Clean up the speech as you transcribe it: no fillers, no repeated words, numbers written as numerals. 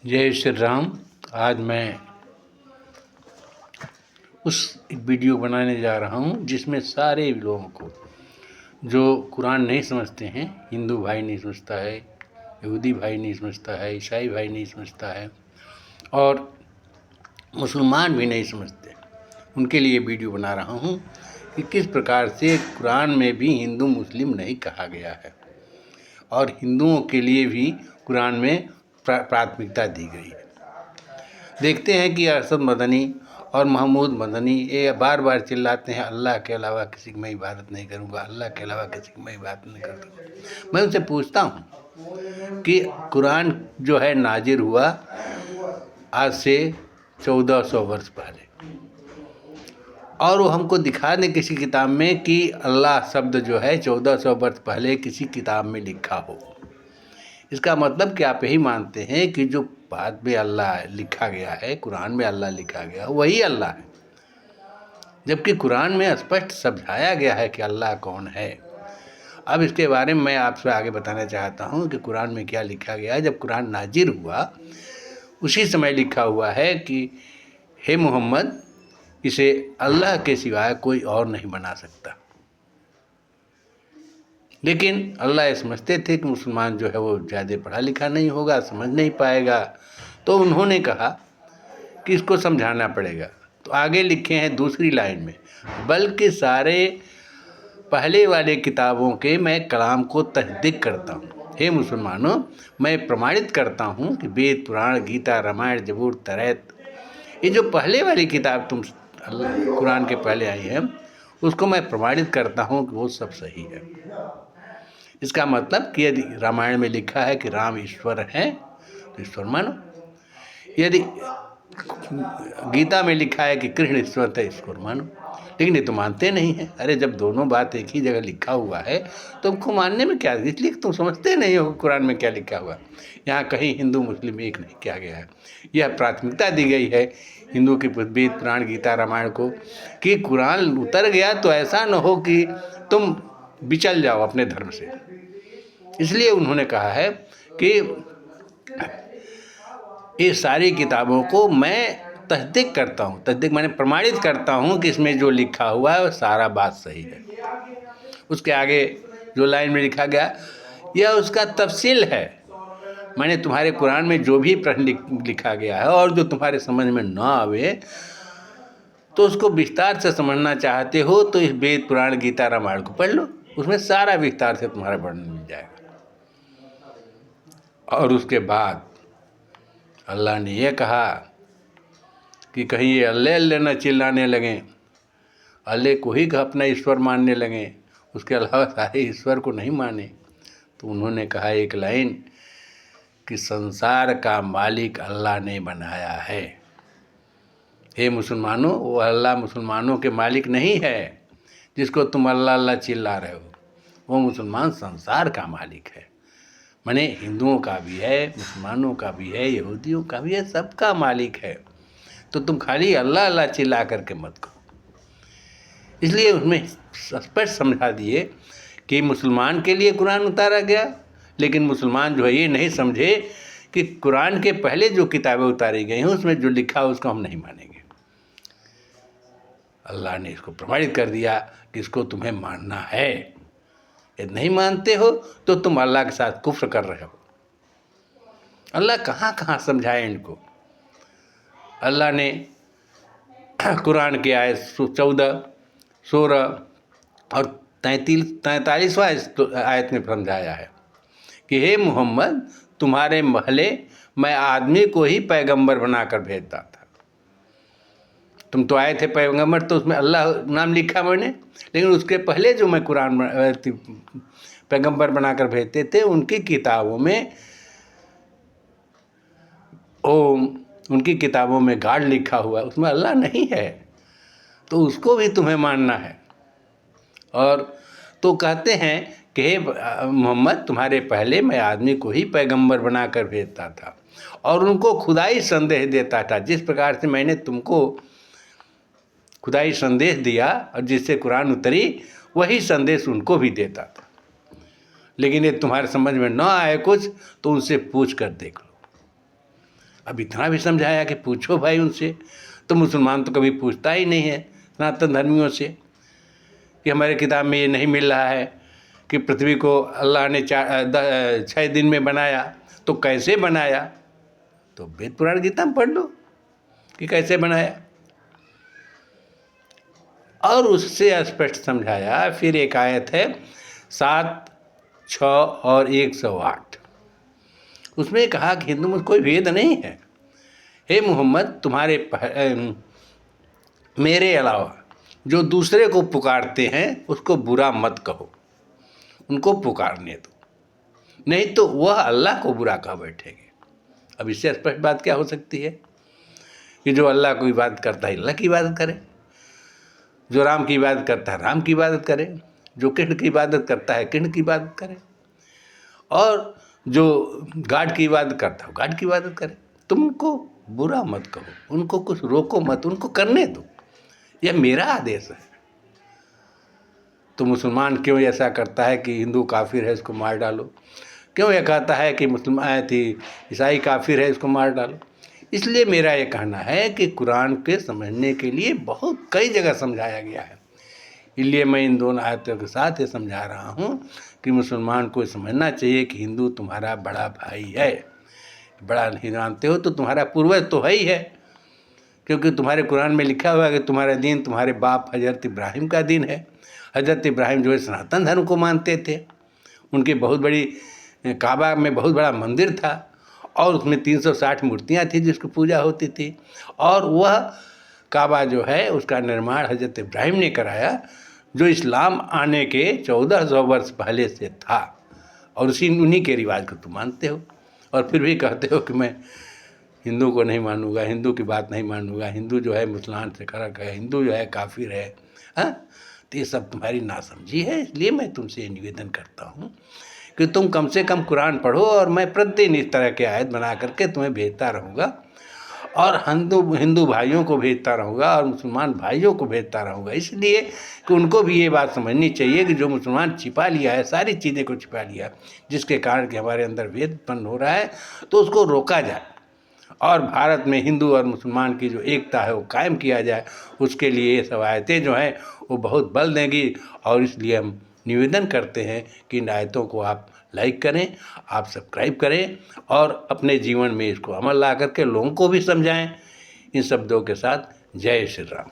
जय श्री राम। आज मैं उस वीडियो बनाने जा रहा हूँ जिसमें सारे लोगों को जो कुरान नहीं समझते हैं, हिंदू भाई नहीं समझता है, यहूदी भाई नहीं समझता है, ईसाई भाई नहीं समझता है और मुसलमान भी नहीं समझते, उनके लिए वीडियो बना रहा हूँ कि किस प्रकार से कुरान में भी हिंदू मुस्लिम नहीं कहा गया है और हिंदुओं के लिए भी कुरान में प्राथमिकता दी गई है। देखते हैं कि अरशद मदनी और महमूद मदनी ये बार बार चिल्लाते हैं, अल्लाह के अलावा किसी की मैं इबादत नहीं करूँगा, अल्लाह के अलावा किसी की मैं इबादत नहीं करूँगा। मैं उनसे पूछता हूँ कि कुरान जो है नाजिल हुआ आज से 1400 वर्ष पहले और वो हमको दिखा दें किसी किताब में कि अल्लाह शब्द जो है 1400 वर्ष पहले किसी किताब में लिखा हो। इसका मतलब कि आप यही मानते हैं कि जो बाद में अल्लाह लिखा गया है, कुरान में अल्लाह लिखा गया वही अल्लाह है, जबकि कुरान में स्पष्ट समझाया गया है कि अल्लाह कौन है। अब इसके बारे में मैं आपसे आगे बताना चाहता हूँ कि कुरान में क्या लिखा गया है। जब कुरान नाजिल हुआ उसी समय लिखा हुआ है कि हे मोहम्मद, इसे अल्लाह के सिवाय कोई और नहीं बना सकता। लेकिन अल्लाह समझते थे कि मुसलमान जो है वो ज़्यादा पढ़ा लिखा नहीं होगा, समझ नहीं पाएगा, तो उन्होंने कहा कि इसको समझाना पड़ेगा। तो आगे लिखे हैं दूसरी लाइन में, बल्कि सारे पहले वाले किताबों के मैं कलाम को तस्दीक करता हूँ। हे मुसलमानों, मैं प्रमाणित करता हूँ कि वेद, पुराण, गीता, रामायण, जबूर, तौरात, ये जो पहले वाली किताब तुम कुरान के पहले आई है उसको मैं प्रमाणित करता हूँ कि वो सब सही है। इसका मतलब कि यदि रामायण में लिखा है कि राम ईश्वर हैं तो ईश्वर मानो, यदि गीता में लिखा है कि कृष्ण ईश्वर थे ईश्वर मानो, लेकिन ये तो मानते नहीं हैं। अरे जब दोनों बात एक ही जगह लिखा हुआ है तो उनको मानने में क्या, इसलिए तुम समझते नहीं हो कुरान में क्या लिखा हुआ। यहाँ कहीं हिंदू मुस्लिम एक नहीं किया गया है। यह प्राथमिकता दी गई है हिंदू की वेद, पुराण, गीता, रामायण को कि कुरान उतर गया तो ऐसा न हो कि तुम बिचल जाओ अपने धर्म से। इसलिए उन्होंने कहा है कि ये सारी किताबों को मैं तस्दीक करता हूँ। तस्दीक मैंने प्रमाणित करता हूँ कि इसमें जो लिखा हुआ है वो सारा बात सही है। उसके आगे जो लाइन में लिखा गया यह उसका तफसील है। मैंने तुम्हारे कुरान में जो भी प्रश्न लिखा गया है और जो तुम्हारे समझ में न आवे तो उसको विस्तार से समझना चाहते हो तो इस वेद, पुराण, गीता, रामायण को पढ़ लो, उसमें सारा विस्तार से तुम्हारा वर्णन मिल जाएगा। और उसके बाद अल्लाह ने यह कहा कि कहीं ये अल्लाह अल्लाह न चिल्लाने लगें, अल्लाह को ही अपना ईश्वर मानने लगें, उसके अलावा सारे ईश्वर को नहीं माने। तो उन्होंने कहा एक लाइन कि संसार का मालिक अल्लाह ने बनाया है। हे मुसलमानों, वो अल्लाह मुसलमानों के मालिक नहीं है जिसको तुम अल्लाह अल्लाह चिल्ला रहे हो, वो मुसलमान संसार का मालिक है। माने हिंदुओं का भी है, मुसलमानों का भी है, यहूदियों का भी है, सबका मालिक है। तो तुम खाली अल्लाह अल्लाह चिल्ला करके मत करो। इसलिए उसमें स्पष्ट समझा दिए कि मुसलमान के लिए कुरान उतारा गया, लेकिन मुसलमान जो है ये नहीं समझे कि कुरान के पहले जो किताबें उतारी गई हैं उसमें जो लिखा है उसको हम नहीं मानेंगे। अल्लाह ने इसको प्रमाणित कर दिया कि इसको तुम्हें मानना है। यदि नहीं मानते हो तो तुम अल्लाह के साथ कुफ्र कर रहे हो। अल्लाह कहाँ कहाँ समझाए इनको। अल्लाह ने कुरान के आयत 14, 16 और 43वां आयत में समझाया है कि हे मोहम्मद, तुम्हारे महले मैं आदमी को ही पैगंबर बनाकर भेजता था। तुम तो आए थे पैगंबर, तो उसमें अल्लाह नाम लिखा मैंने, लेकिन उसके पहले जो मैं कुरान पैगंबर बनाकर भेजते थे उनकी किताबों में उनकी किताबों में गाड लिखा हुआ है, उसमें अल्लाह नहीं है, तो उसको भी तुम्हें मानना है। और तो कहते हैं कि हे मोहम्मद, तुम्हारे पहले मैं आदमी को ही पैगंबर बनाकर भेजता था और उनको खुदाई संदेश देता था, जिस प्रकार से मैंने तुमको खुदाई संदेश दिया और जिससे कुरान उतरी वही संदेश उनको भी देता था। लेकिन ये तुम्हारे समझ में न आए कुछ तो उनसे पूछ कर देख लो। अब इतना भी समझाया कि पूछो भाई उनसे, तो मुसलमान तो कभी पूछता ही नहीं है सनातन धर्मियों से कि हमारे किताब में ये नहीं मिल रहा है कि पृथ्वी को अल्लाह ने 6 दिन में बनाया, तो कैसे बनाया? तो वेद पुराण गीता में पढ़ लो कि कैसे बनाया। और उससे स्पष्ट समझाया। फिर एक आयत है 7, 6 और 108, उसमें कहा कि हिंदू में कोई भेद नहीं है। हे मोहम्मद, मेरे अलावा जो दूसरे को पुकारते हैं उसको बुरा मत कहो, उनको पुकारने दो, नहीं तो वह अल्लाह को बुरा कह बैठेंगे। अब इससे स्पष्ट बात क्या हो सकती है कि जो अल्लाह को इबादत करता है अल्लाह की इबादत करे, जो राम की इबादत करता है राम की इबादत करे, जो कृष्ण की इबादत करता है कृष्ण की इबादत करे, और जो गाड की इबादत करता है गाड की इबादत करे। तुमको बुरा मत कहो, उनको कुछ रोको मत, उनको करने दो, यह मेरा आदेश है। तो मुसलमान क्यों ऐसा करता है कि हिंदू काफिर है इसको मार डालो, क्यों यह कहता है कि मुसलमान ईसाई काफिर है इसको मार डालो? इसलिए मेरा ये कहना है कि कुरान के समझने के लिए बहुत कई जगह समझाया गया है। इसलिए मैं इन दोनों आयतों के साथ ये समझा रहा हूँ कि मुसलमान को समझना चाहिए कि हिंदू तुम्हारा बड़ा भाई है। बड़ा नहीं मानते हो तो तुम्हारा पूर्वज तो है ही है, क्योंकि तुम्हारे कुरान में लिखा हुआ है कि तुम्हारा दीन तुम्हारे बाप हजरत इब्राहिम का दीन है। हजरत इब्राहिम जो है सनातन धर्म को मानते थे। उनकी बहुत बड़ी काबा में बहुत बड़ा मंदिर था और उसमें 360 मूर्तियाँ थी जिसकी पूजा होती थी, और वह काबा जो है उसका निर्माण हजरत इब्राहिम ने कराया, जो इस्लाम आने के 1400 वर्ष पहले से था। और उन्हीं के रिवाज को तुम मानते हो और फिर भी कहते हो कि मैं हिंदू को नहीं मानूंगा, हिंदू की बात नहीं मानूंगा, हिंदू जो है मुसलमान से फर्क है, हिंदू जो है काफिर है। हाँ, तो ये सब तुम्हारी नासमझी है। इसलिए मैं तुमसे ये निवेदन करता हूँ कि तुम कम से कम कुरान पढ़ो, और मैं प्रतिदिन इस तरह के आयत बना करके तुम्हें भेजता रहूँगा, और हिंदू भाइयों को भेजता रहूँगा और मुसलमान भाइयों को भेजता रहूँगा, इसलिए कि उनको भी ये बात समझनी चाहिए कि जो मुसलमान छिपा लिया है, सारी चीज़ें को छिपा लिया, जिसके कारण कि हमारे अंदर भेद उत्पन्न हो रहा है, तो उसको रोका जाए और भारत में हिंदू और मुसलमान की जो एकता है वो कायम किया जाए। उसके लिए ये सब आयतें जो हैं वो बहुत बल देंगी। और इसलिए हम निवेदन करते हैं कि इन आयतों को आप लाइक करें, आप सब्सक्राइब करें और अपने जीवन में इसको अमल ला करके लोगों को भी समझाएं। इन शब्दों के साथ जय श्री राम।